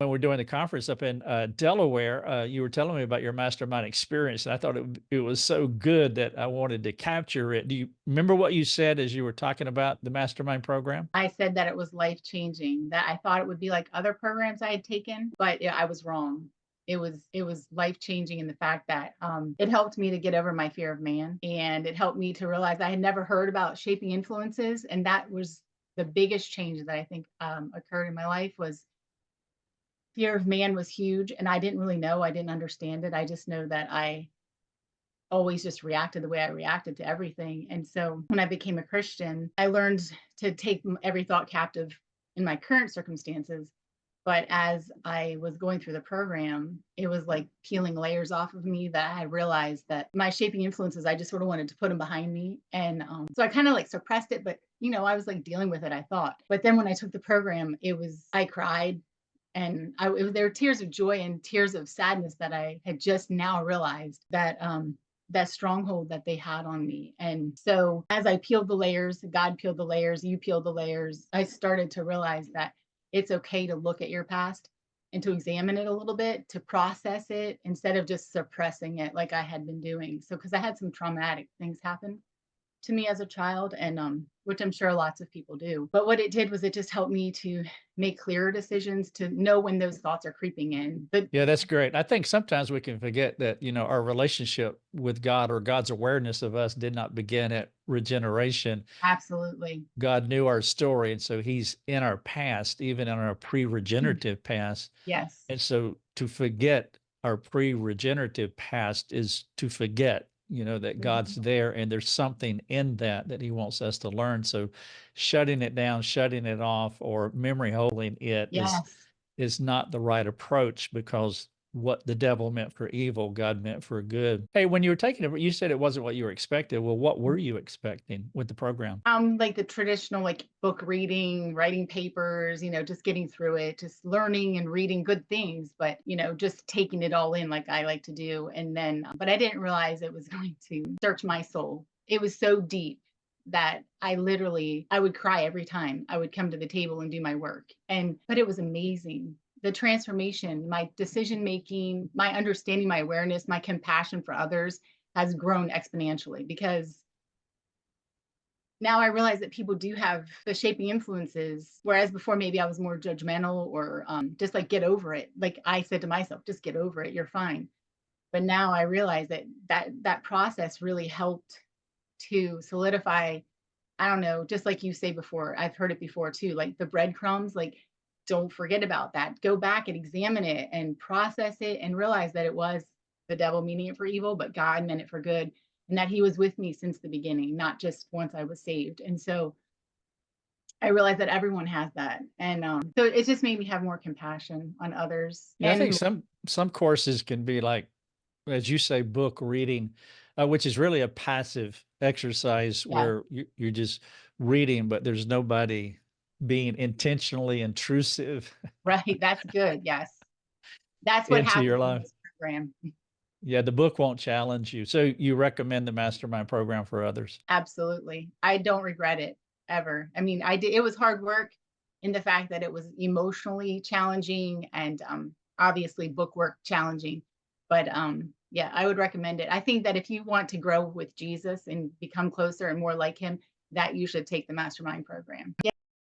when we're doing the conference up in Delaware, you were telling me about your mastermind experience, and I thought it was so good that I wanted to capture it. Do you remember what you said as you were talking about the mastermind program? I said that it was life changing, that I thought it would be like other programs I had taken, but yeah, I was wrong. It was life changing in the fact that it helped me to get over my fear of man, and it helped me to realize I had never heard about shaping influences, and that was the biggest change that I think occurred in my life. Was fear of man was huge, and I didn't really know. I didn't understand it. I just know that I always just reacted the way I reacted to everything. And so when I became a Christian, I learned to take every thought captive in my current circumstances. But as I was going through the program, it was like peeling layers off of me that I had realized that my shaping influences, I just sort of wanted to put them behind me. And so I kind of like suppressed it, but I was like dealing with it, I thought. But then when I took the program, I cried, and there were tears of joy and tears of sadness that I had just now realized that stronghold that they had on me. And so as I peeled the layers, God peeled the layers, you peeled the layers, I started to realize that it's okay to look at your past and to examine it a little bit, to process it instead of just suppressing it like I had been doing. So, because I had some traumatic things happen to me as a child, and which I'm sure lots of people do. But what it did was it just helped me to make clearer decisions, to know when those thoughts are creeping in. But Yeah, that's great. I think sometimes we can forget that, our relationship with God or God's awareness of us did not begin at regeneration. absolutely. God knew our story, and so he's in our past, even in our pre-regenerative past. Yes. And so to forget our pre-regenerative past is to forget, that God's Mhm. there and there's something in that that he wants us to learn. So shutting it down, shutting it off, or memory holding it Yes. is not the right approach, because what the devil meant for evil, God meant for good. Hey, when you were taking it, you said it wasn't what you were expecting. Well, what were you expecting with the program? Like the traditional like book reading, writing papers, just getting through it, just learning and reading good things, but just taking it all in like I like to do. And then, but I didn't realize it was going to search my soul. It was so deep that I would cry every time I would come to the table and do my work. But it was amazing. The transformation, my decision making, my understanding, my awareness, my compassion for others has grown exponentially, because now I realize that people do have the shaping influences, whereas before maybe I was more judgmental, or just like get over it. Like I said to myself, just get over it, you're fine. But now I realize that process really helped to solidify. I don't know, just like you say before, I've heard it before too, like the breadcrumbs, like don't forget about that. Go back and examine it and process it and realize that it was the devil meaning it for evil, but God meant it for good. And that he was with me since the beginning, not just once I was saved. And so I realized that everyone has that. And so it just made me have more compassion on others. Yeah, I think And some courses can be like, as you say, book reading, which is really a passive exercise yeah, where you're just reading, but there's nobody being intentionally intrusive right. That's good. Yes. That's what into your happens in life. this program. Yeah, the book won't challenge you. So you recommend the mastermind program for others. Absolutely. I don't regret it ever. I mean, I did, it was hard work in the fact that it was emotionally challenging, and obviously book work challenging. But yeah, I would recommend it. I think that if you want to grow with Jesus and become closer and more like him, that you should take the mastermind program.